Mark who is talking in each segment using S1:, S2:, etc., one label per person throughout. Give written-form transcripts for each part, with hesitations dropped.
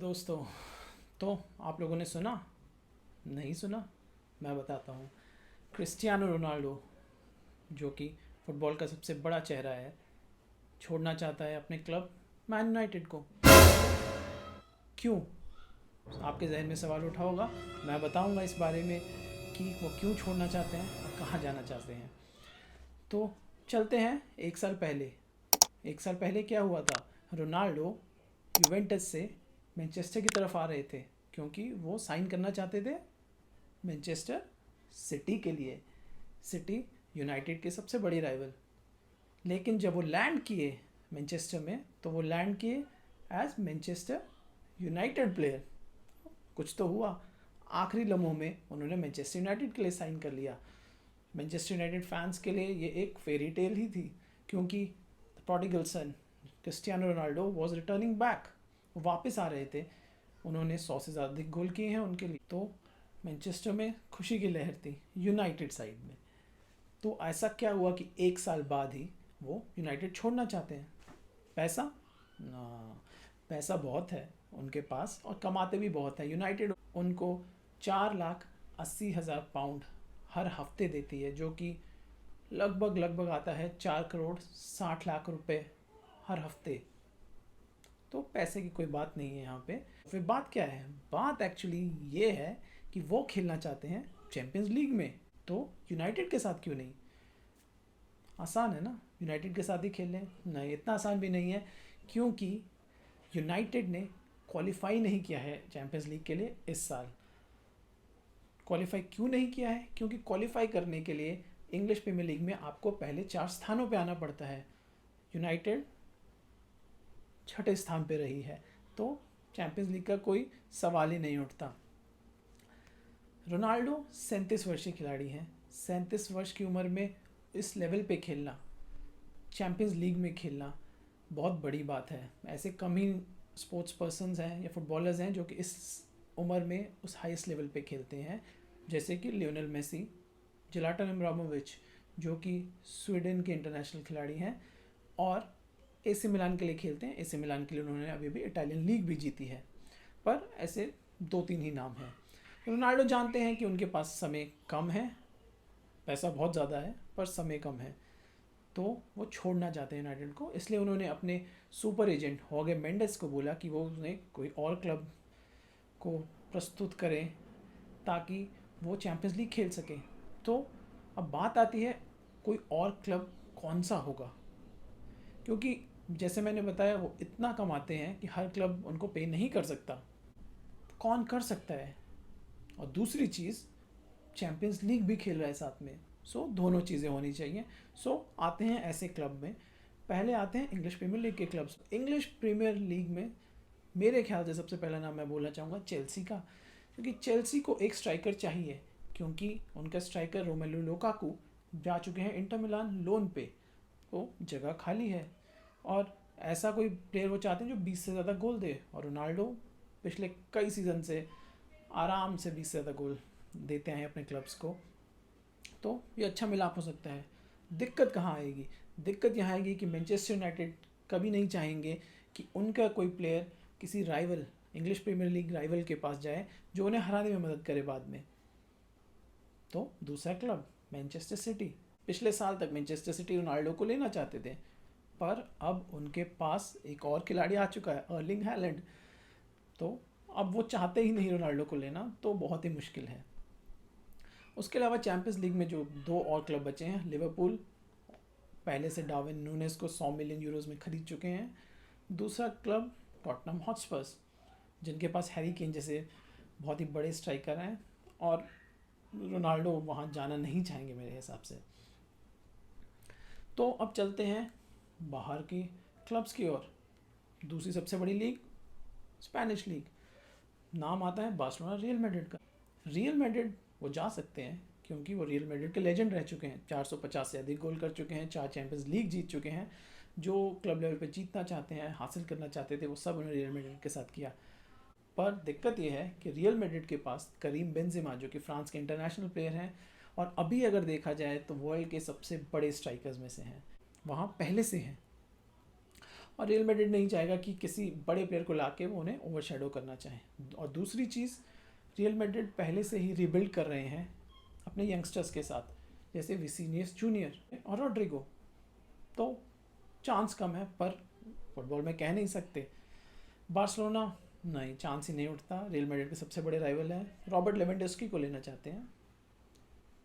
S1: दोस्तों, तो आप लोगों ने सुना? नहीं सुना? मैं बताता हूँ। क्रिस्टियानो रोनाल्डो, जो कि फुटबॉल का सबसे बड़ा चेहरा है, छोड़ना चाहता है अपने क्लब मैन यूनाइटेड को। क्यों? आपके जहन में सवाल उठा होगा। मैं बताऊंगा इस बारे में कि वो क्यों छोड़ना चाहते हैं और कहाँ जाना चाहते हैं। तो चलते हैं एक साल पहले क्या हुआ था। रोनाल्डो यूवेंटस से मैनचेस्टर की तरफ आ रहे थे, क्योंकि वो साइन करना चाहते थे मैनचेस्टर सिटी के लिए। सिटी यूनाइटेड के सबसे बड़ी राइवल। लेकिन जब वो लैंड किए मैनचेस्टर में, तो वो लैंड किए एज मैनचेस्टर यूनाइटेड प्लेयर। कुछ तो हुआ। आखिरी लम्हों में उन्होंने मैनचेस्टर यूनाइटेड के लिए साइन कर लिया। मैनचेस्टर यूनाइटेड फैंस के लिए ये एक फेरी टेल ही थी, क्योंकि prodigal sun Cristiano Ronaldo was returning back. वो वापस आ रहे थे। उन्होंने 100 से ज़्यादा गोल किए हैं उनके लिए। तो मैनचेस्टर में खुशी की लहर थी यूनाइटेड साइड में। तो ऐसा क्या हुआ कि एक साल बाद ही वो यूनाइटेड छोड़ना चाहते हैं? पैसा ना, पैसा बहुत है उनके पास और कमाते भी बहुत है। यूनाइटेड उनको 4,80,000 पाउंड हर हफ्ते देती है, जो कि लगभग लगभग आता है 4,60,00,000 रुपए हर हफ्ते। तो पैसे की कोई बात नहीं है यहाँ पे। फिर बात क्या है? बात एक्चुअली ये है कि वो खेलना चाहते हैं चैंपियंस लीग में। तो यूनाइटेड के साथ क्यों नहीं? आसान है ना, यूनाइटेड के साथ ही खेल लें। नहीं, इतना आसान भी नहीं है, क्योंकि यूनाइटेड ने क्वालिफाई नहीं किया है चैंपियंस लीग के लिए इस साल। क्वालिफाई क्यों नहीं किया है? क्योंकि क्वालिफाई करने के लिए इंग्लिश प्रीमियर लीग में आपको पहले 4 स्थानों पे आना पड़ता है। यूनाइटेड 6ठे स्थान पे रही है, तो चैंपियंस लीग का कोई सवाल ही नहीं उठता। रोनाल्डो 37 वर्षीय खिलाड़ी हैं। 37 वर्ष की उम्र में इस लेवल पे खेलना, चैंपियंस लीग में खेलना, बहुत बड़ी बात है। ऐसे कम ही स्पोर्ट्स पर्सनस हैं या फुटबॉलर्स हैं जो कि इस उम्र में उस हाईएस्ट लेवल पे खेलते हैं, जैसे कि लियोनेल मेसी, जिलाटन इब्राहिमोविच, जो कि स्वीडन के इंटरनेशनल खिलाड़ी हैं और एसी मिलान के लिए खेलते हैं। एसी मिलान के लिए उन्होंने अभी भी इटालियन लीग भी जीती है। पर ऐसे 2-3 ही नाम हैं। रोनाल्डो जानते हैं कि उनके पास समय कम है, पैसा बहुत ज़्यादा है पर समय कम है, तो वो छोड़ना चाहते हैं यूनाइटेड को। इसलिए उन्होंने अपने सुपर एजेंट होगे मेंडेस को बोला कि वो उन्हें कोई और क्लब को प्रस्तुत करें ताकि वो चैंपियंस लीग खेल सकें। तो अब बात आती है, कोई और क्लब कौन सा होगा? क्योंकि जैसे मैंने बताया, वो इतना कमाते हैं कि हर क्लब उनको पे नहीं कर सकता। तो कौन कर सकता है? और दूसरी चीज़, चैंपियंस लीग भी खेल रहा है साथ में। सो दोनों चीज़ें होनी चाहिए। सो आते हैं ऐसे क्लब में। पहले आते हैं इंग्लिश प्रीमियर लीग के क्लब्स। इंग्लिश प्रीमियर लीग में मेरे ख्याल से सबसे पहला नाम मैं बोलना चाहूँगा चेल्सी का, क्योंकि चेल्सी को एक स्ट्राइकर चाहिए, क्योंकि उनका स्ट्राइकर रोमेलू लुकाकू जा चुके हैं इंटर मिलान लोन पे। तो जगह खाली है और ऐसा कोई प्लेयर वो चाहते हैं जो 20 से ज़्यादा गोल दे, और रोनाल्डो पिछले कई सीज़न से आराम से 20 से ज़्यादा गोल देते हैं अपने क्लब्स को। तो ये अच्छा मिलाप हो सकता है। दिक्कत कहाँ आएगी? दिक्कत यहाँ आएगी कि मैनचेस्टर यूनाइटेड कभी नहीं चाहेंगे कि उनका कोई प्लेयर किसी rival, English Premier League rival के पास जाए जो उन्हें हराने में मदद करे बाद में। तो दूसरा क्लब मैनचेस्टर सिटी। पिछले साल तक मैनचेस्टर सिटी रोनाल्डो को लेना चाहते थे, पर अब उनके पास एक और खिलाड़ी आ चुका है, अर्लिंग हैलैंड। तो अब वो चाहते ही नहीं रोनाल्डो को लेना, तो बहुत ही मुश्किल है। उसके अलावा चैंपियंस लीग में जो 2 और क्लब बचे हैं, लिवरपूल पहले से डार्विन नूनेस को 100 मिलियन यूरोस में खरीद चुके हैं। दूसरा क्लब टॉटनहम हॉटस्पर्स, जिनके पास हैरी केन जैसे बहुत ही बड़े स्ट्राइकर हैं, और रोनाल्डो वहाँ जाना नहीं चाहेंगे मेरे हिसाब से। तो अब चलते हैं बाहर की क्लब्स की ओर। दूसरी सबसे बड़ी लीग स्पेनिश लीग। नाम आता है बार्सिलोना रियल मैड्रिड का। रियल मैड्रिड वो जा सकते हैं, क्योंकि वो रियल मैड्रिड के लेजेंड रह चुके हैं। 450 से अधिक गोल कर चुके हैं, 4 चैंपियंस लीग जीत चुके हैं। जो क्लब लेवल पे जीतना चाहते हैं, हासिल करना चाहते थे, वो सब उन्होंने रियल मैड्रिड के साथ किया। पर दिक्कत ये है कि रियल मैड्रिड के पास करीम बेंजेमा, जो कि फ्रांस के इंटरनेशनल प्लेयर हैं और अभी अगर देखा जाए तो वर्ल्ड के सबसे बड़े स्ट्राइकर्स में से हैं, वहाँ पहले से हैं। और रियल मैड्रिड नहीं चाहेगा कि किसी बड़े प्लेयर को लाके वो उन्हें ओवरशैडो करना चाहे। और दूसरी चीज़, रियल मैड्रिड पहले से ही रिबिल्ड कर रहे हैं अपने यंगस्टर्स के साथ, जैसे विनीसियस जूनियर और रॉड्रिगो। तो चांस कम है, पर फुटबॉल में कह नहीं सकते। बार्सिलोना नहीं, चांस ही नहीं उठता। रियल मैड्रिड के सबसे बड़े राइवल हैं, रॉबर्ट लेवेंडोस्की को लेना चाहते हैं,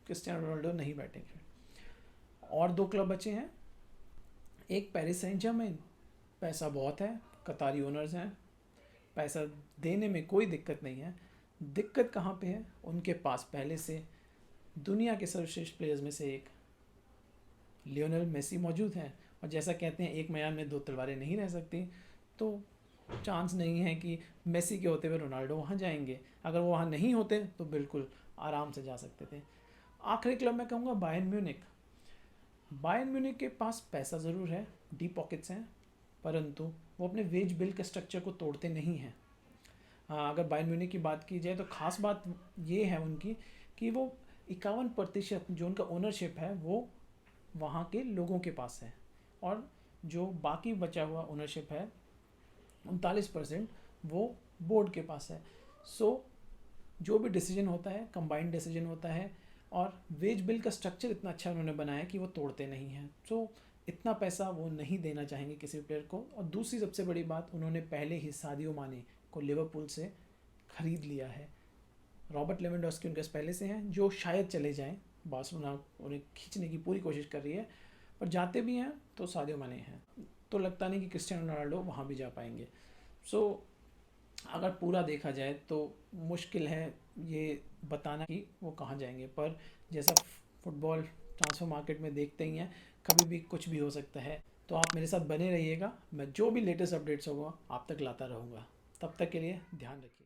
S1: क्रिस्टियानो रोनाल्डो नहीं बैठेंगे। और 2 क्लब बचे हैं, एक पेरिस सेंट जर्मेन, पैसा बहुत है, कतारी ओनर्स हैं, पैसा देने में कोई दिक्कत नहीं है। दिक्कत कहाँ पे है, उनके पास पहले से दुनिया के सर्वश्रेष्ठ प्लेयर्स में से एक लियोनेल मेसी मौजूद हैं, और जैसा कहते हैं एक मैदान में 2 तलवारें नहीं रह सकती, तो चांस नहीं है कि मेसी के होते हुए रोनाल्डो वहाँ जाएंगे। अगर वो वहाँ नहीं होते तो बिल्कुल आराम से जा सकते थे। आखिरी क्लब मैं कहूँगा बायर्न म्यूनिख। बायर्न म्यूनिख के पास पैसा ज़रूर है, डीप पॉकेट्स हैं, परंतु वो अपने वेज बिल के स्ट्रक्चर को तोड़ते नहीं हैं। अगर बायर्न म्यूनिख की बात की जाए तो ख़ास बात ये है उनकी कि वो 51% जो उनका ओनरशिप है वो वहाँ के लोगों के पास है, और जो बाकी बचा हुआ ओनरशिप है 39% वो बोर्ड के पास है। सो जो भी डिसीजन होता है कंबाइंड डिसीजन होता है, और वेज बिल का स्ट्रक्चर इतना अच्छा उन्होंने बनाया कि वो तोड़ते नहीं हैं। सो इतना पैसा वो नहीं देना चाहेंगे किसी प्लेयर को। और दूसरी सबसे बड़ी बात, उन्होंने पहले ही सादियो माने को लिवरपूल से ख़रीद लिया है। रॉबर्ट लेवेंडोस्की उनके पहले से हैं, जो शायद चले जाएं, बार्सिलोना उन्हें खींचने की पूरी कोशिश कर रही है, पर जाते भी हैं तो सादियो माने हैं। तो लगता नहीं कि क्रिस्टियानो रोनाल्डो वहाँ भी जा पाएंगे। सो अगर पूरा देखा जाए तो मुश्किल है ये बताना कि वो कहाँ जाएंगे, पर जैसा फुटबॉल ट्रांसफर मार्केट में देखते ही हैं, कभी भी कुछ भी हो सकता है। तो आप मेरे साथ बने रहिएगा, मैं जो भी लेटेस्ट अपडेट्स होगा आप तक लाता रहूँगा। तब तक के लिए ध्यान रखिए।